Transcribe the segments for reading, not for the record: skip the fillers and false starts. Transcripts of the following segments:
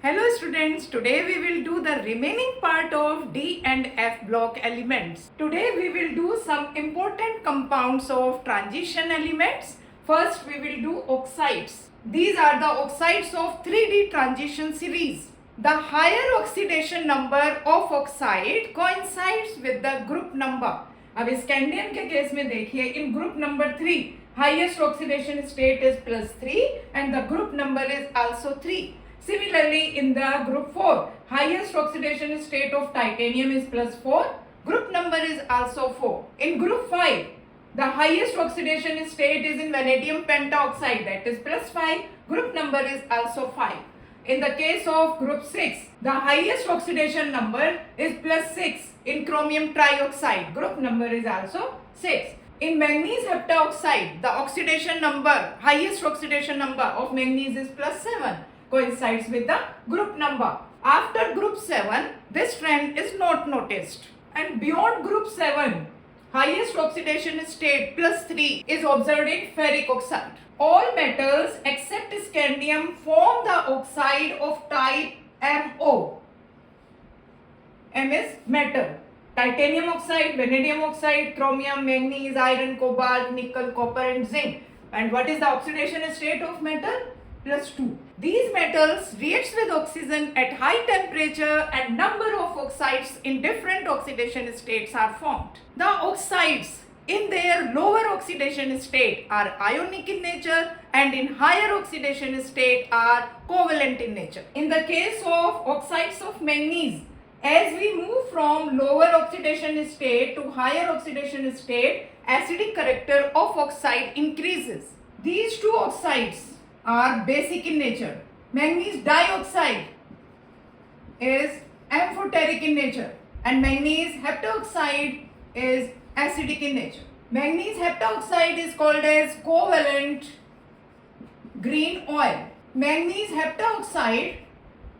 Hello students, today we will do the remaining part of D and F block elements. Today we will do some important compounds of transition elements. First we will do oxides. These are the oxides of 3D transition series. The higher oxidation number of oxide coincides with the group number. अब scandium के case में देखिए इन group number 3 highest oxidation state is +3 and the group number is also 3. Similarly, in the group 4, highest oxidation state of titanium is +4. Group number is also 4. In group 5, the highest oxidation state is in vanadium pentaoxide, that is +5. Group number is also 5. In the case of group 6, the highest oxidation number is +6 in chromium trioxide. Group number is also 6. In manganese heptaoxide, the oxidation number, highest oxidation number of manganese is +7. Coincides with the group number. After group 7, this trend is not noticed. And beyond group 7, highest oxidation state +3 is observed in ferric oxide. All metals except scandium form the oxide of type MO. M is metal. Titanium oxide, vanadium oxide, chromium, manganese, iron, cobalt, nickel, copper and zinc. And what is the oxidation state of metal? +2. These metals reacts with oxygen at high temperature and number of oxides in different oxidation states are formed. The oxides in their lower oxidation state are ionic in nature and in higher oxidation state are covalent in nature. In the case of oxides of manganese, as we move from lower oxidation state to higher oxidation state, acidic character of oxide increases. These two oxides are basic in nature. Manganese dioxide is amphoteric in nature and manganese heptaoxide is acidic in nature. Manganese heptaoxide is called as covalent green oil. Manganese heptaoxide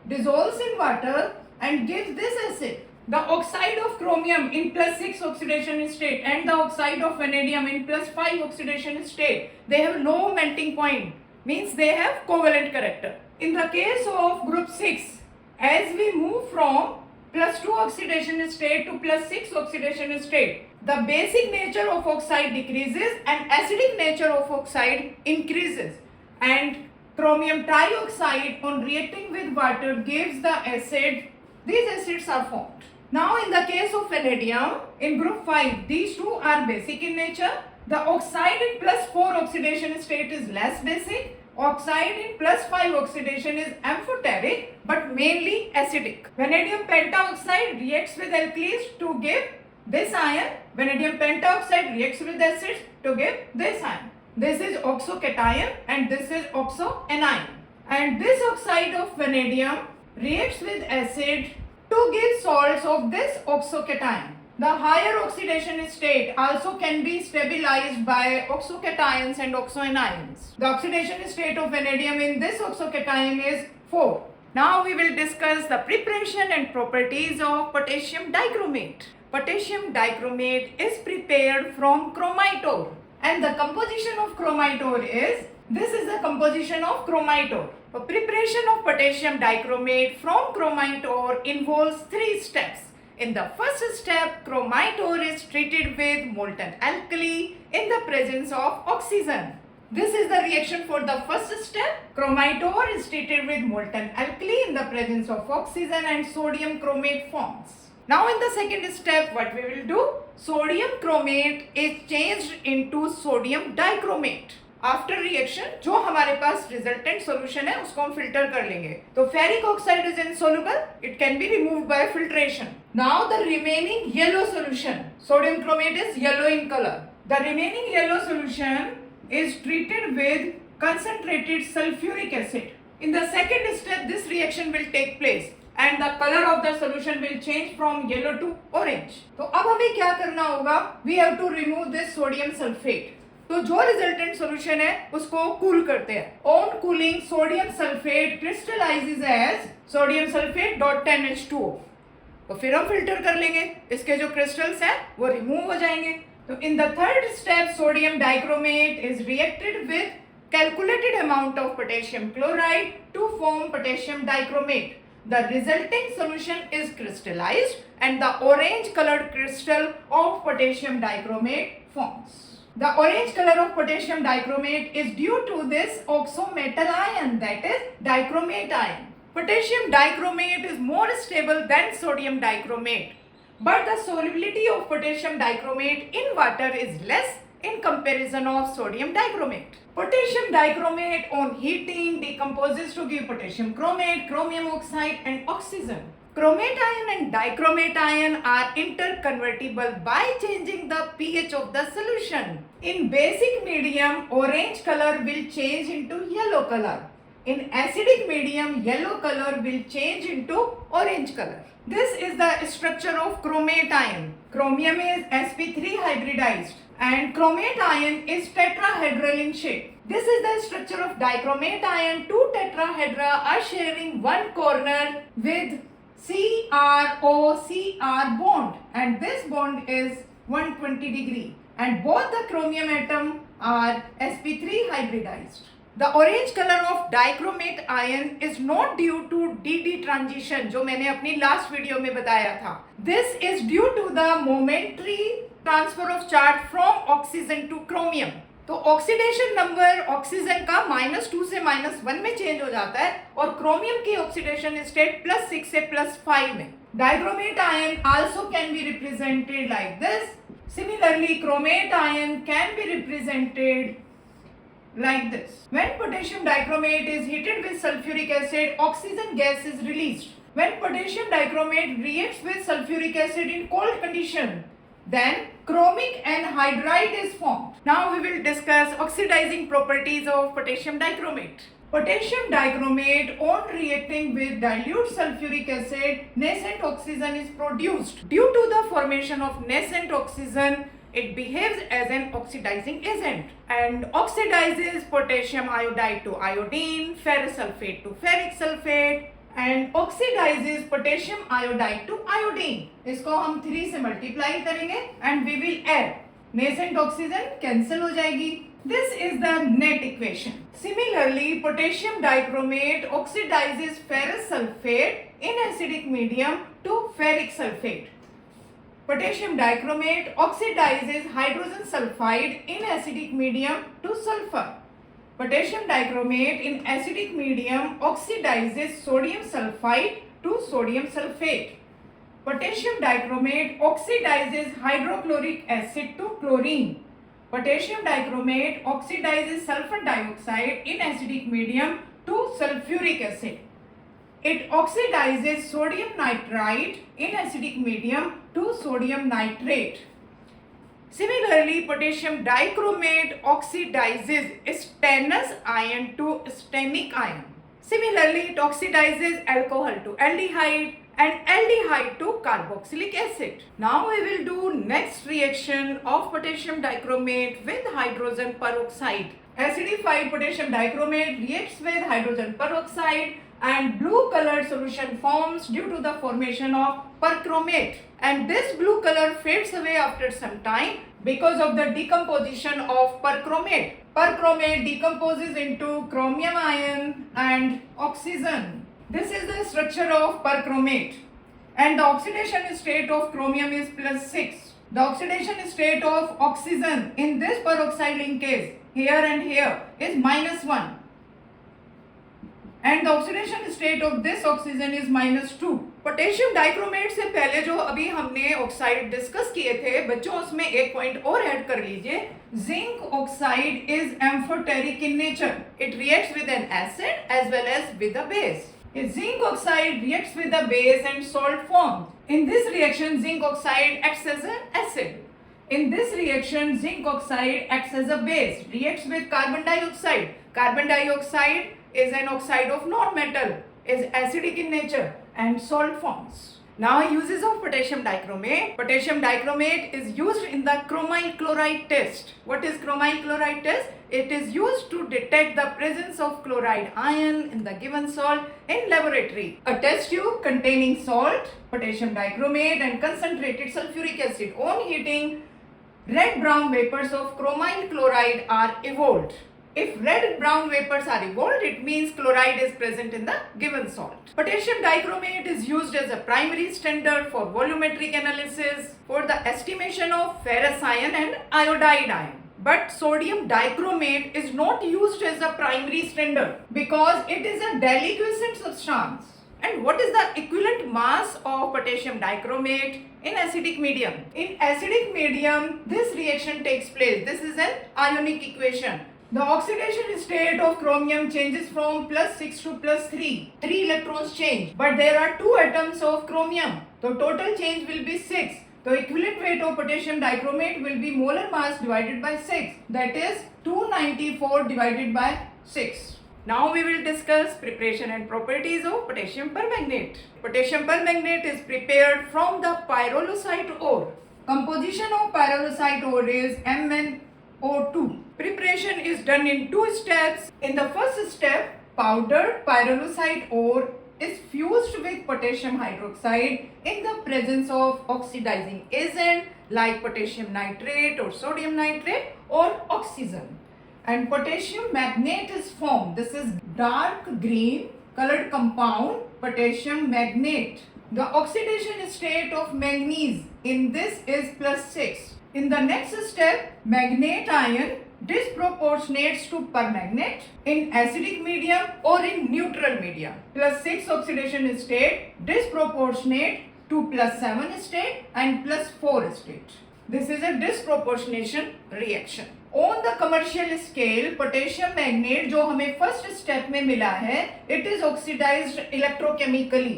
dissolves in water and gives this acid. The oxide of chromium in +6 oxidation state and the oxide of vanadium in +5 oxidation state, they have low melting point, means they have covalent character. In the case of group 6, as we move from +2 oxidation state to +6 oxidation state, the basic nature of oxide decreases and acidic nature of oxide increases, and chromium trioxide on reacting with water gives the acid. These acids are formed. Now in the case of vanadium, in group 5, these two are basic in nature. The oxide in +4 oxidation state is less basic. Oxide in +5 oxidation is amphoteric but mainly acidic. Vanadium pentaoxide reacts with alkalis to give this ion. Vanadium pentaoxide reacts with acids to give this ion. This is oxocation and this is oxoanion. And this oxide of vanadium reacts with acid to give salts of this oxocation. The higher oxidation state also can be stabilized by oxocations and oxoanions. The oxidation state of vanadium in this oxocation is 4. Now we will discuss the preparation and properties of potassium dichromate. Potassium dichromate is prepared from chromite ore, and the composition of chromite ore is, this is the composition of chromite ore. The preparation of potassium dichromate from chromite ore involves 3 steps. In the first step, chromite ore is treated with molten alkali in the presence of oxygen. This is the reaction for the first step. Chromite ore is treated with molten alkali in the presence of oxygen and sodium chromate forms. Now in the second step, what we will do? Sodium chromate is changed into sodium dichromate. After reaction जो हमारे पास resultant solution है उसको हम filter कर लेंगे. तो ferric oxide is insoluble, it can be removed by filtration. Now the remaining yellow solution, sodium chromate is yellow in colour. The remaining yellow solution is treated with concentrated sulfuric acid. In the second step, this reaction will take place and the color of the solution will change from yellow to orange. तो अब हमें क्या करना होगा? We have to remove this sodium sulfate. तो जो resultant solution है उसको कूल करते हैं. On cooling sodium sulphate crystallises as sodium sulphate .10H2O. तो फिर हम फिल्टर कर लेंगे, इसके जो क्रिस्टल्स हैं वो रिमूव हो जाएंगे. तो in the third step sodium dichromate is reacted with calculated amount of potassium chloride to form potassium dichromate. The resulting solution is crystallized and the orange colored crystal of potassium dichromate forms. The orange color of potassium dichromate is due to this oxometal ion, that is dichromate ion. Potassium dichromate is more stable than sodium dichromate, but the solubility of potassium dichromate in water is less in comparison of sodium dichromate. Potassium dichromate on heating decomposes to give potassium chromate, chromium oxide and oxygen. Chromate ion and dichromate ion are interconvertible by changing the pH of the solution. In basic medium, orange color will change into yellow color. In acidic medium, yellow color will change into orange color. This is the structure of chromate ion. Chromium is sp3 hybridized and chromate ion is tetrahedral in shape. This is the structure of dichromate ion. Two tetrahedra are sharing one corner with CrO-Cr bond, and this bond is 120 degree, and both the chromium atom are sp3 hybridized. The orange color of dichromate ion is not due to DD transition, जो मैंने अपनी last video में बताया था. This is due to the momentary transfer of charge from oxygen to chromium. तो oxidation number oxygen का -2 से -1 में चेंज हो जाता है और क्रोमियम की ऑक्सीडेशन स्टेट +6 से +5 में. Dichromate ion also can be represented like this. Similarly, chromate ion can be represented like this. When potassium dichromate is heated with sulfuric acid, oxygen gas is released. When potassium dichromate reacts with sulfuric acid in cold condition, then chromic anhydride is formed. Now we will discuss oxidizing properties of potassium dichromate. Potassium dichromate on reacting with dilute sulfuric acid, nascent oxygen is produced. Due to the formation of nascent oxygen, it behaves as an oxidizing agent and oxidizes potassium iodide to iodine, ferrous sulfate to ferric sulfate and oxidizes potassium iodide to iodine. इसको हम 3 से multiply करेंगे and we will add. Nascent oxygen cancel हो जाएगी. This is the net equation. Similarly, potassium dichromate oxidizes ferrous sulfate in acidic medium to ferric sulfate. Potassium dichromate oxidizes hydrogen sulfide in acidic medium to sulfur. Potassium dichromate in acidic medium oxidizes sodium sulfide to sodium sulfate. Potassium dichromate oxidizes hydrochloric acid to chlorine. Potassium dichromate oxidizes sulfur dioxide in acidic medium to sulfuric acid. It oxidizes sodium nitrite in acidic medium to sodium nitrate. Similarly, potassium dichromate oxidizes stannous ion to stannic ion. Similarly, it oxidizes alcohol to aldehyde and aldehyde to carboxylic acid. Now we will do next reaction of potassium dichromate with hydrogen peroxide. Acidified potassium dichromate reacts with hydrogen peroxide and blue colored solution forms due to the formation of perchromate, and this blue color fades away after some time because of the decomposition of perchromate. Perchromate decomposes into chromium ion and oxygen. This is the structure of perchromate and the oxidation state of chromium is +6. The oxidation state of oxygen in this peroxide linkage here and here is -1. And the oxidation state of this oxygen is -2. Potassium dichromate से पहले जो अभी हमने oxide discuss किए थे बच्चों, उसमें एक पॉइंट और ऐड कर लीजिए. Zinc oxide is amphoteric in nature. It reacts with an acid as well as with a base. Zinc oxide reacts with the base and salt formed. In this reaction, zinc oxide acts as an acid. In this reaction, zinc oxide acts as a base, reacts with carbon dioxide. Carbon dioxide is an oxide of non-metal, is acidic in nature, and salt forms. Now, uses of potassium dichromate. Potassium dichromate is used in the chromyl chloride test. What is chromyl chloride test? It is used to detect the presence of chloride ion in the given salt in laboratory. A test tube containing salt, potassium dichromate and concentrated sulfuric acid. On heating, red-brown vapors of chromyl chloride are evolved. If red brown vapors are evolved, it means chloride is present in the given salt. Potassium dichromate is used as a primary standard for volumetric analysis for the estimation of ferrous ion and iodide ion. But sodium dichromate is not used as a primary standard because it is a deliquescent substance. And what is the equivalent mass of potassium dichromate in acidic medium? In acidic medium, this reaction takes place. This is an ionic equation. The oxidation state of chromium changes from +6 to +3. 3 electrons change. But there are 2 atoms of chromium. So total change will be 6. The equivalent weight of potassium dichromate will be molar mass divided by 6. That is 294 divided by 6. Now we will discuss preparation and properties of potassium permanganate. Potassium permanganate is prepared from the pyrolusite ore. Composition of pyrolusite ore is MnO2. Preparation is done in 2 steps. In the first step, powdered pyrolusite ore is fused with potassium hydroxide in the presence of oxidizing agent like potassium nitrate or sodium nitrate or oxygen. And potassium magnate is formed. This is dark green colored compound, potassium magnate. The oxidation state of manganese in this is +6. In the next step, magnate ion disproportionates to permanganate in acidic medium or in neutral medium. +6 oxidation state disproportionate to +7 state and +4 state. This is a disproportionation reaction. On the commercial scale, potassium magnate जो हमें first step में मिला है, it is oxidized electrochemically,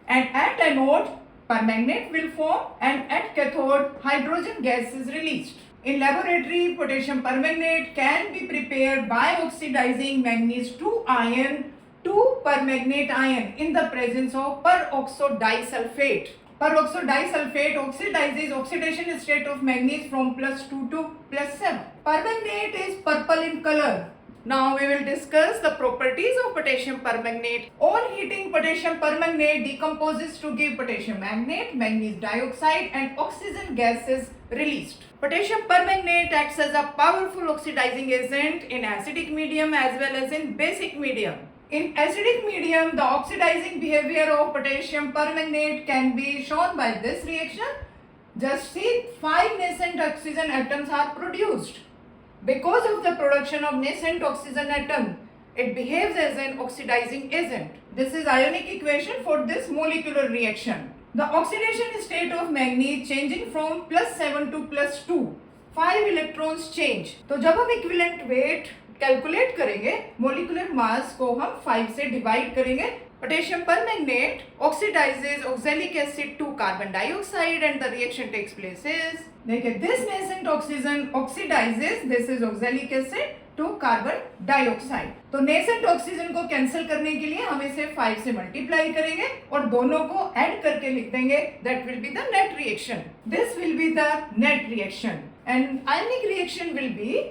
and at anode permanganate will form and at cathode hydrogen gas is released. In laboratory, potassium permanganate can be prepared by oxidizing manganese 2 ion to permanganate ion in the presence of peroxo disulfate. Peroxo disulfate oxidizes oxidation state of manganese from +2 to +7. Permanganate is purple in color. Now we will discuss the properties of potassium permanganate. On heating, potassium permanganate decomposes to give potassium magnate, manganese dioxide and oxygen gas is released. Potassium permanganate acts as a powerful oxidizing agent in acidic medium as well as in basic medium. In acidic medium, the oxidizing behavior of potassium permanganate can be shown by this reaction. Just see, 5 nascent oxygen atoms are produced. Because of the production of nascent oxygen atom, it behaves as an oxidizing agent. This is ionic equation for this molecular reaction. The oxidation state of manganese changing from +7 to +2. 5 electrons change. तो जब हम equivalent weight calculate करेंगे, molecular mass को हम 5 से divide करेंगे. Potassium permanganate oxidizes oxalic acid to carbon dioxide and the reaction takes place is, देखिए, this nascent oxygen oxidizes, this is oxalic acid to carbon dioxide. तो nascent oxygen को cancel करने के लिए हम इसे 5 से मल्टीप्लाई करेंगे और दोनों को ऐड करके लिख देंगे. That will be the net reaction. This will be the net reaction. And ionic reaction will be,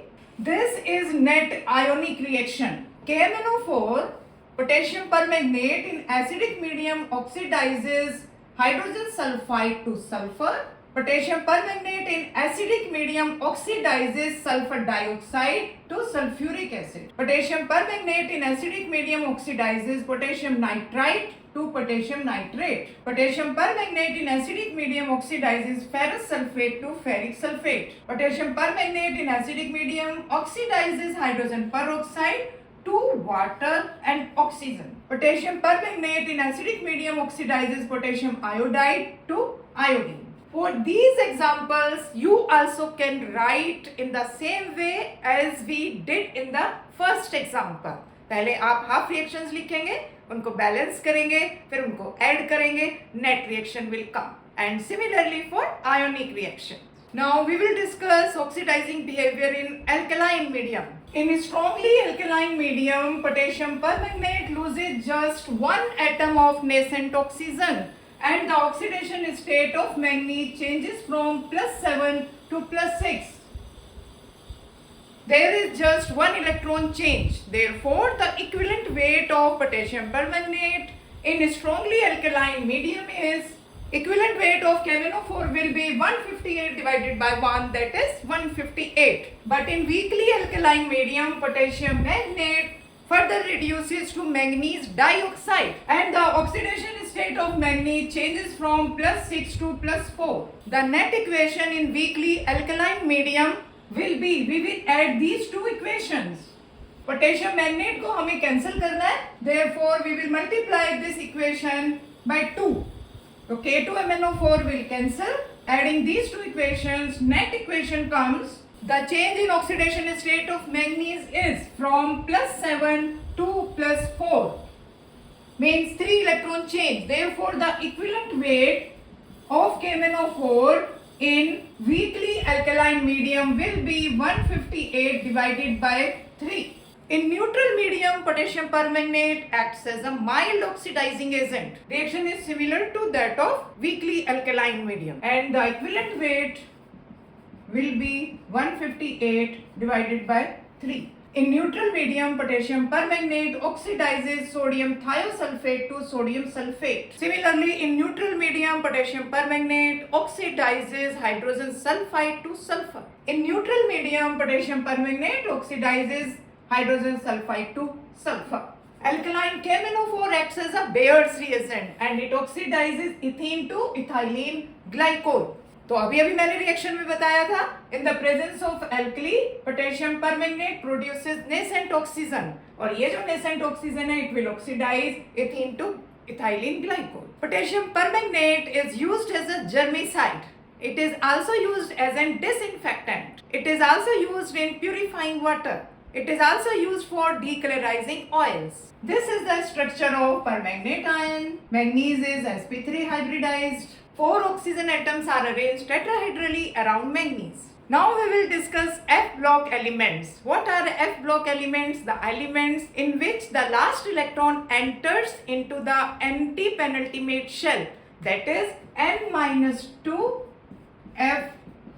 this is net ionic reaction. KMnO4, potassium permanganate in acidic medium oxidizes hydrogen sulfide to sulfur. Potassium permanganate in acidic medium oxidizes sulfur dioxide to sulfuric acid. Potassium permanganate in acidic medium oxidizes potassium nitrite to potassium nitrate. Potassium permanganate in acidic medium oxidizes ferrous sulfate to ferric sulfate. Potassium permanganate in acidic medium oxidizes hydrogen peroxide to water and oxygen. Potassium permanganate in acidic medium oxidizes potassium iodide to iodine. For these examples, you also can write in the same way as we did in the first example. पहले आप half reactions लिखेंगे, उनको balance करेंगे, फिर उनको add करेंगे, net reaction will come. And similarly for ionic reaction. Now we will discuss oxidizing behavior in alkaline medium. In strongly alkaline medium, potassium permanganate loses just 1 atom of nascent oxygen and the oxidation state of manganese changes from +7 to +6. There is just 1 electron change. Therefore, the equivalent weight of potassium permanganate in strongly alkaline medium is Equivalent weight of KMnO4 will be 158 divided by 1, that is 158. But in weakly alkaline medium, potassium magnate further reduces to manganese dioxide, and the oxidation state of manganese changes from +6 to +4. The net equation in weakly alkaline medium will be, we will add these two equations. Potassium magnet को हमें cancel करना है, therefore we will multiply this equation by 2. So K2MnO4 will cancel. Adding these two equations, net equation comes, the change in oxidation state of manganese is from +7 to +4, means 3 electron change. Therefore the equivalent weight of KMnO4 in weakly alkaline medium will be 158 divided by 3. In neutral medium, potassium permanganate acts as a mild oxidizing agent. Reaction is similar to that of weakly alkaline medium, and the equivalent weight will be 158 divided by 3. In neutral medium, potassium permanganate oxidizes sodium thiosulfate to sodium sulfate. Similarly, in neutral medium, potassium permanganate oxidizes hydrogen sulfide to sulfur. In neutral medium, potassium permanganate oxidizes hydrogen sulfide to sulfur. Alkaline KMnO4 acts as a Bayer's reagent and it oxidizes ethene to ethylene glycol. तो अभी मैंने reaction में बताया था, in the presence of alkali, potassium permanganate produces nascent oxygen, और ये जो nascent oxygen है, it will oxidize ethene to ethylene glycol. Potassium permanganate is used as a germicide. It is also used as a disinfectant. It is also used in purifying water. It is also used for decolorizing oils. This is the structure of permanganate ion. Manganese is sp3 hybridized. 4 oxygen atoms are arranged tetrahedrally around manganese. Now we will discuss F block elements. What are F block elements? The elements in which the last electron enters into the anti-penultimate shell, that is n-2 F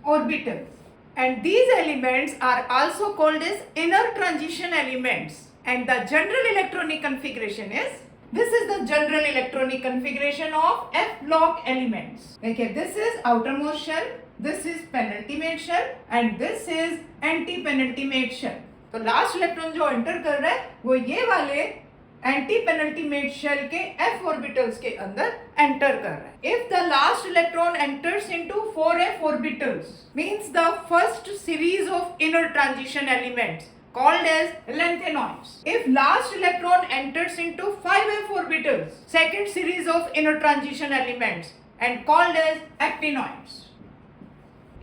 orbitals. And these elements are also called as inner transition elements. And the general electronic configuration is, this is the general electronic configuration of F block elements. Okay, this is outermost shell, this is penultimate shell, and this is anti-penultimate shell. तो last electron जो enter कर रहा है वो ये वाले anti penultimate shell के f orbitals के अंदर एंटर कर रहा है. If the last electron enters into 4f orbitals, means the first series of inner transition elements called as lanthanoids. If last electron enters into 5f orbitals, second series of inner transition elements and called as actinoids.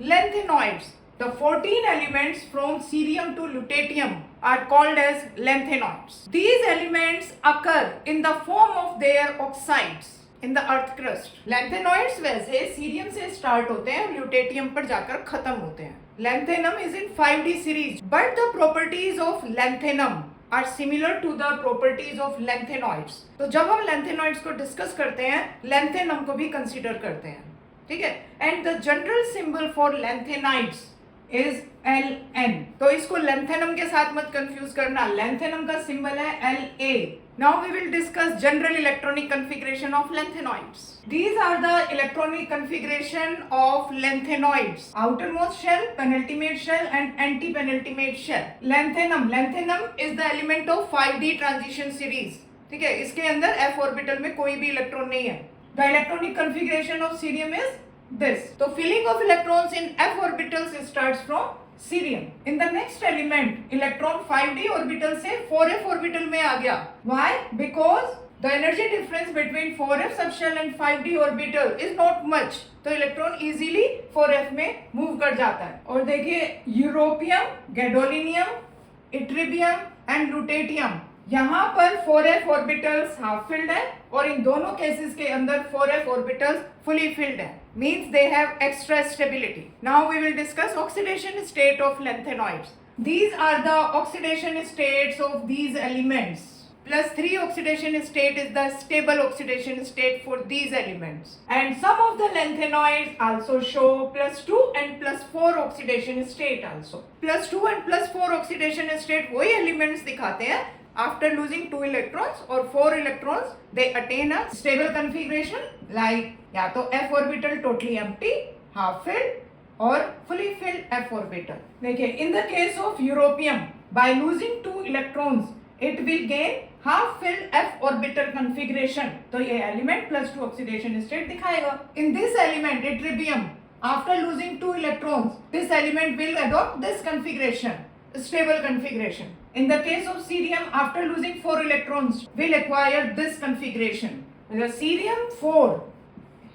Lanthanoids, the 14 elements from cerium to lutetium are called as lanthanoids. These elements occur in the form of their oxides in the earth crust. Lanthanoids वैसे cerium से start होते हैं और lutetium पर जाकर खत्म होते हैं. Lanthanum is in 5D series, but the properties of lanthanum are similar to the properties of lanthanoids. तो जब हम lanthanoids को डिस्कस करते हैं, lanthanum को भी कंसीडर करते हैं, ठीक है. And the general symbol for lanthanides is Ln. तो इसको lanthanum के साथ मत कंफ्यूज करना. lanthanum का सिंबल है La. Now we will discuss general electronic configuration of lanthanoids. These are the electronic configuration of lanthanoids: outermost shell, penultimate shell, and anti-penultimate shell. Lanthanum is the element of 5D transition series. ठीक है, इसके अंदर f orbital में कोई भी electron नहीं है. The electronic configuration of cerium is this. So filling of electrons in f orbitals starts from cerium. In the next element, electron 5d orbital से 4f orbital में आ गया. Why? Because the energy difference between 4f subshell and 5d orbital is not much. तो electron easily 4f में move कर जाता है. और देखिए यूरोपियम, गैडोलिनियम, इट्रिबियम एंड लुटेटियम, यहाँ पर 4f ऑर्बिटल्स हाफ फिल्ड है और इन दोनों केसेस के अंदर 4f ऑर्बिटल्स फुली फिल्ड है. Means they have extra stability. Now we will discuss oxidation state of lanthanoids. These are the oxidation states of these elements. +3 oxidation state is the stable oxidation state for these elements. And some of the lanthanoids also show +2 and +4 oxidation state also. +2 and +4 oxidation state वही elements दिखाते हैं after losing 2 electrons or 4 electrons, they attain a stable configuration like या तो f orbital totally empty, half filled or fully filled f orbital. देखिए, in the case of europium, by losing 2 electrons, it will gain half filled f orbital configuration. तो ये element plus 2 oxidation state दिखाएगा. In this element, ytterbium, after losing 2 electrons, this element will adopt this configuration, stable configuration. In the case of cerium, after losing 4 electrons, will acquire this configuration. The cerium 4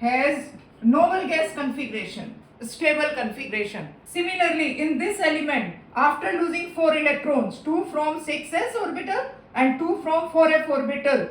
has noble gas configuration, stable configuration. Similarly, in this element, after losing 4 electrons, 2 from 6s orbital and 2 from 4f orbital,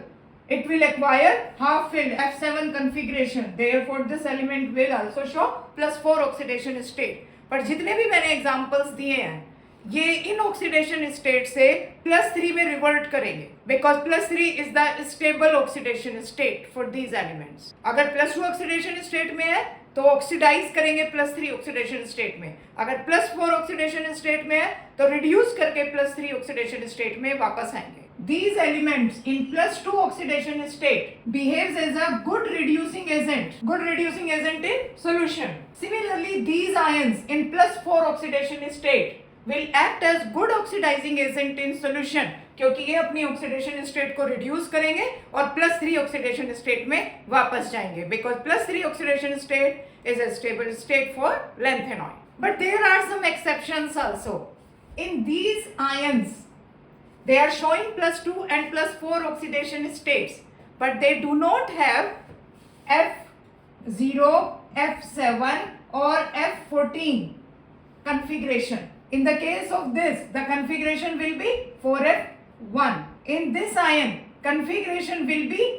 it will acquire half filled F7 configuration. Therefore, this element will also show +4 oxidation state. पर जितने भी मैंने examples दिए हैं, ये in oxidation state से +3 में revert करेंगे, because +3 is the stable oxidation state for these elements. अगर +2 ऑक्सीडेशन स्टेट में है तो ऑक्सीडाइज करेंगे +3 ऑक्सीडेशन स्टेट में. अगर +4 ऑक्सीडेशन स्टेट में है तो रिड्यूस करके +3 ऑक्सीडेशन स्टेट में वापस आएंगे. These elements in +2 oxidation state behaves as a good reducing agent. Good reducing agent in solution. Similarly, these ions in +4 oxidation state will act as good oxidizing agent in solution, क्योंकि ये अपनी oxidation state को reduce करेंगे और +3 oxidation state में वापस जाएंगे, because +3 oxidation state is a stable state for lanthanide. But there are some exceptions also. In these ions, they are showing +2 and +4 oxidation states, but they do not have F0, F7 or F14 configuration. In the case of this, the configuration will be 4F1. In this ion, configuration will be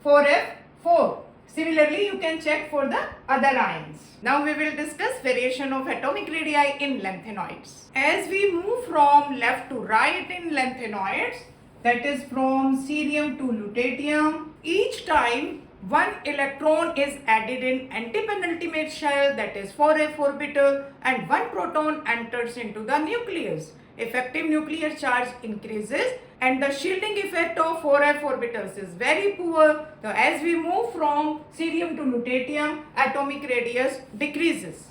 4F4. Similarly, you can check for the other ions. Now we will discuss variation of atomic radii in lanthanoids. As we move from left to right in lanthanoids, that is from cerium to lutetium, each time one electron is added in antipenultimate shell, that is 4f orbital, and one proton enters into the nucleus. Effective nuclear charge increases and the shielding effect of 4f orbitals is very poor. So as we move from cerium to lutetium, atomic radius decreases.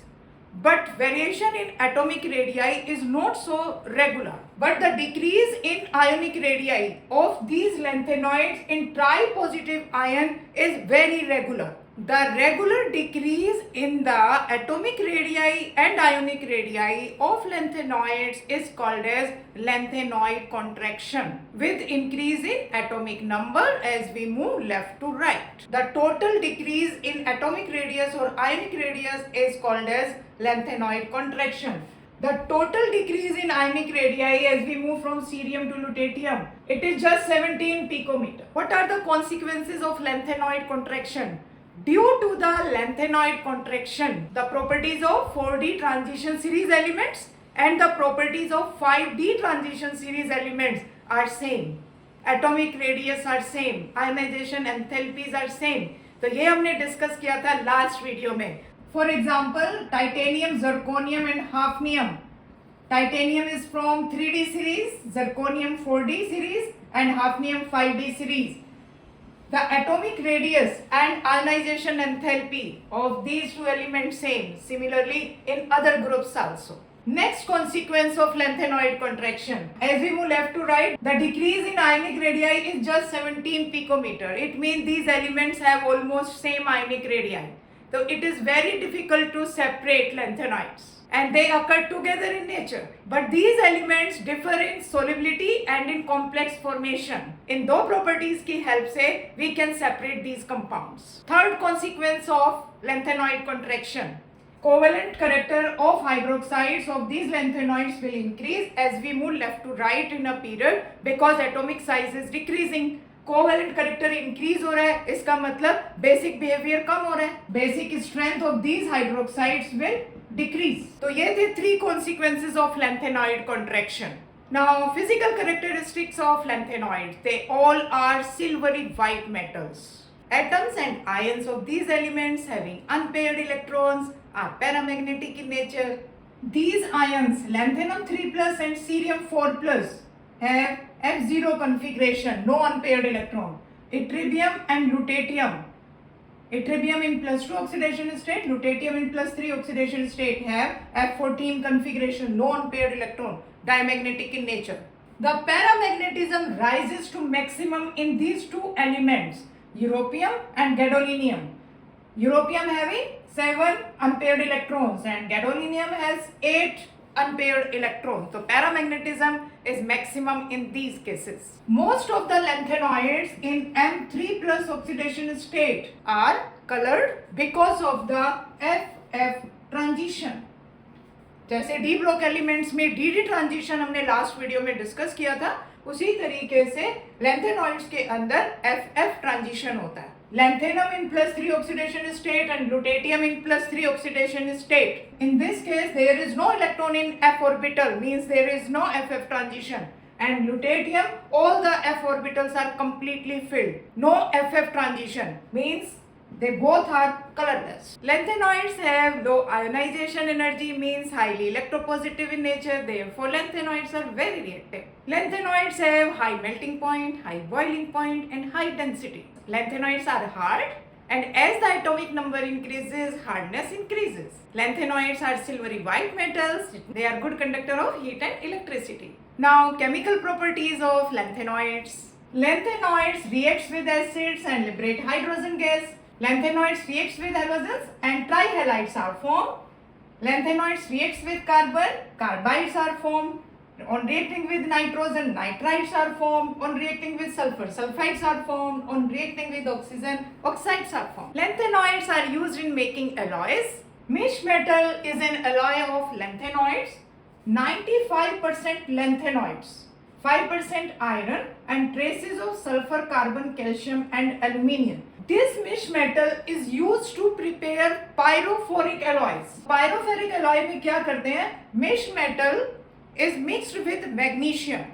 But variation in atomic radii is not so regular. But the decrease in ionic radii of these lanthanoids in tripositive ion is very regular. The regular decrease in the atomic radii and ionic radii of lanthanoids is called as lanthanoid contraction, with increase in atomic number as we move left to right. The total decrease in atomic radius or ionic radius is called as lanthanoid contraction. The total decrease in ionic radii as we move from cerium to lutetium, it is just 17 picometer. What are the consequences of lanthanoid contraction? Due to the lanthanoid contraction, the properties of 4d transition series elements and the properties of 5d transition series elements are same. Atomic radius are same. Ionization enthalpies are same. तो ये हमने discuss किया था last video में. For example, titanium, zirconium and hafnium. Titanium is from 3d series, zirconium 4d series and hafnium 5d series. The atomic radius and ionization enthalpy of these two elements same. Similarly, in other groups also. Next consequence of lanthanoid contraction. As we move left to right, the decrease in ionic radii is just 17 picometer. It means these elements have almost same ionic radii. So it is very difficult to separate lanthanoids. And they occur together in nature. But these elements differ in solubility and in complex formation. In दो properties की help से we can separate these compounds. Third consequence of lanthanoid contraction. Covalent character of hydroxides of these lanthanoids will increase as we move left to right in a period because atomic size is decreasing. Covalent character increase हो रहा है, इसका मतलब basic behaviour कम हो रहा है. Basic strength of these hydroxides will decrease. तो ये थे 3 consequences of lanthanoid contraction. Now, physical characteristics of lanthanoids, they all are silvery white metals. Atoms and ions of these elements having unpaired electrons are paramagnetic in nature. These ions, lanthanum 3+ and cerium 4+, have F0 configuration, no unpaired electron. Ytterbium and lutetium. Ytterbium in +2 oxidation state, lutetium in +3 oxidation state have F14 configuration, no unpaired electron, diamagnetic in nature. The paramagnetism rises to maximum in these two elements, europium and gadolinium. Europium having 7 unpaired electrons and gadolinium has 8 unpaired electrons. So paramagnetism is maximum in these cases. Most of the lanthanoids in M3 plus oxidation state are colored because of the FF transition. जैसे D block elements में D transition हमने last video में discuss किया था, उसी तरीके से lanthanoids के अंदर एफ ट्रांजिशन होता है. Lanthanum in +3 oxidation state and lutetium in +3 oxidation state. In this case, there is no electron in f orbital, means there is no FF transition. And lutetium, all the f orbitals are completely filled. No FF transition, means they both are colorless. Lanthanoids have low ionization energy, means highly electropositive in nature. Therefore, lanthanoids are very reactive. Lanthanoids have high melting point, high boiling point, and high density. Lanthanoids are hard, and as the atomic number increases, hardness increases. Lanthanoids are silvery white metals. They are good conductor of heat and electricity. Now, chemical properties of lanthanoids. Lanthanoids reacts with acids and liberate hydrogen gas. Lanthanoids reacts with halogens and trihalides are formed. Lanthanoids reacts with carbon, carbides are formed. On reacting with nitrogen, nitrides are formed. On reacting with sulfur, sulfides are formed. On reacting with oxygen, oxides are formed. Lanthanoids are used in making alloys. Mish metal is an alloy of lanthanoids. 95% lanthanoids, 5% iron and traces of sulfur, carbon, calcium and aluminium. This mish metal is used to prepare pyrophoric alloys. Pyrophoric alloy में क्या करते हैं? Mish metal is mixed with magnesium,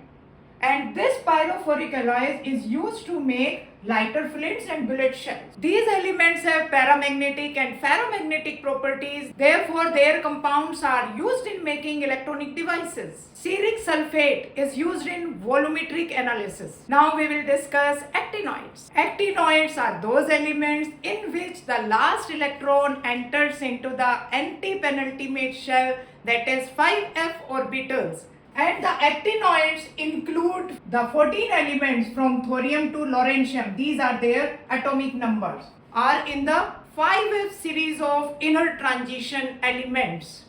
and this pyrophoric alloy is used to make lighter flints and bullet shells. These elements have paramagnetic and ferromagnetic properties. Therefore, their compounds are used in making electronic devices. Ceric sulfate is used in volumetric analysis. Now we will discuss actinoids. Actinoids are those elements in which the last electron enters into the anti-penultimate shell, that is 5f orbitals. And the actinoids include the 14 elements from thorium to lawrencium. These are their atomic numbers. Are in the 5f series of inner transition elements.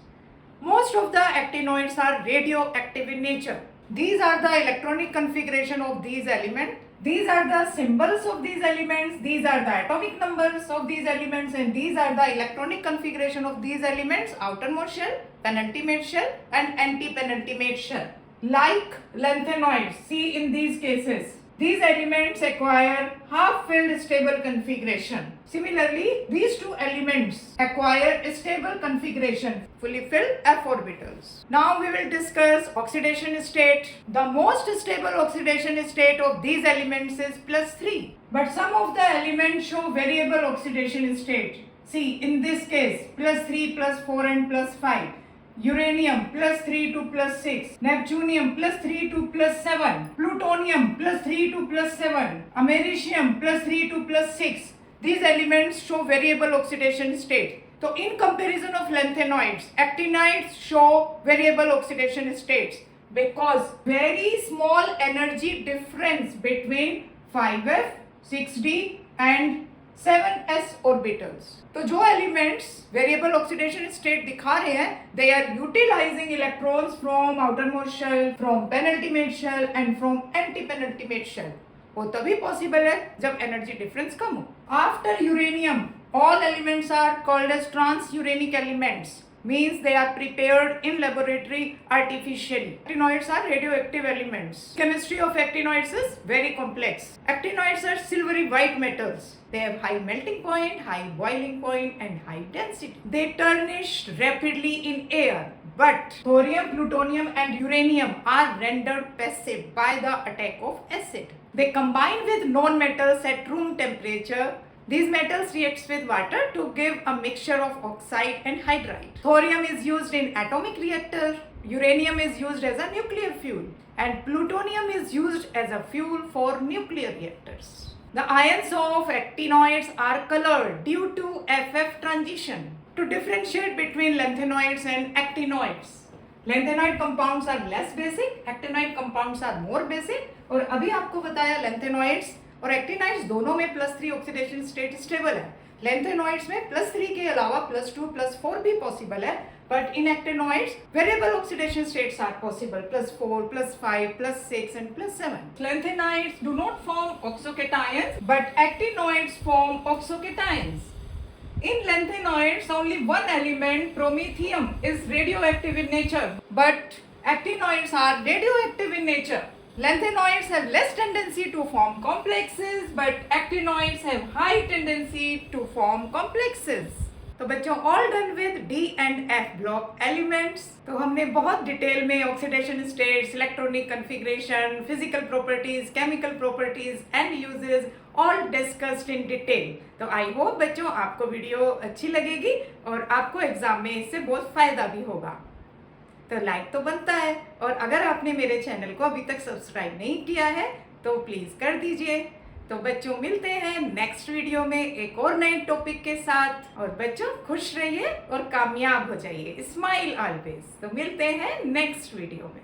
Most of the actinoids are radioactive in nature. These are the electronic configuration of these elements. These are the symbols of these elements. These are the atomic numbers of these elements, and these are the electronic configuration of these elements: outermost shell, penultimate shell and anti-penultimate shell. Like lanthanoids, see in these cases, these elements acquire half-filled stable configuration. Similarly, these two elements acquire a stable configuration, fully filled f orbitals. Now we will discuss oxidation state. The most stable oxidation state of these elements is +3. But some of the elements show variable oxidation state. See, in this case, +3, +4 and +5. Uranium +3 to +6, Neptunium +3 to +7, Plutonium +3 to +7, Americium +3 to +6. These elements show variable oxidation state. So in comparison of lanthanoids, actinides show variable oxidation states because very small energy difference between 5f, 6d and 7s orbitals. तो जो elements variable oxidation state दिखा रहे हैं, they are utilising electrons from outermost shell, from penultimate shell and from antepenultimate shell. वो तभी possible है जब energy difference कम हो. After uranium, all elements are called as transuranic elements, means they are prepared in laboratory artificially. Actinoids are radioactive elements. Chemistry of actinoids is very complex. Actinoids are silvery white metals. They have high melting point, high boiling point and high density. They tarnish rapidly in air, but thorium, plutonium and uranium are rendered passive by the attack of acid. They combine with non-metals at room temperature. These metals react with water to give a mixture of oxide and hydride. Thorium is used in atomic reactor. uranium is used as a nuclear fuel and plutonium is used as a fuel for nuclear reactors. The ions of actinoids are colored due to FF transition. To differentiate between lanthanoids and actinoids, lanthanoid compounds are less basic, actinoid compounds are more basic. और अभी आपको बताया lanthanoids और actinoids दोनों में +3 oxidation state stable है. Lanthanoids में +3 के अलावा +2 +4 भी पॉसिबल है, but in actinoids variable oxidation states are possible, +4 +5 +6 and +7. Lanthanides do not form oxocations, but actinoids form oxocations. In lanthanoids, only one element, promethium, is radioactive in nature, but actinoids are radioactive in nature. Lanthanoids have less tendency to form complexes, but actinoids have high tendency to form complexes. तो बच्चों all done with D and F block elements. तो हमने बहुत detail में oxidation states, electronic configuration, physical properties, chemical properties and uses all discussed in detail. तो I hope बच्चों आपको video अच्छी लगेगी और आपको एग्जाम में इससे बहुत फायदा भी होगा. तो लाइक तो बनता है, और अगर आपने मेरे चैनल को अभी तक सब्सक्राइब नहीं किया है तो प्लीज कर दीजिए. तो बच्चों मिलते हैं नेक्स्ट वीडियो में एक और नए टॉपिक के साथ. और बच्चों खुश रहिए और कामयाब हो जाइए. Smile always. तो मिलते हैं नेक्स्ट वीडियो में.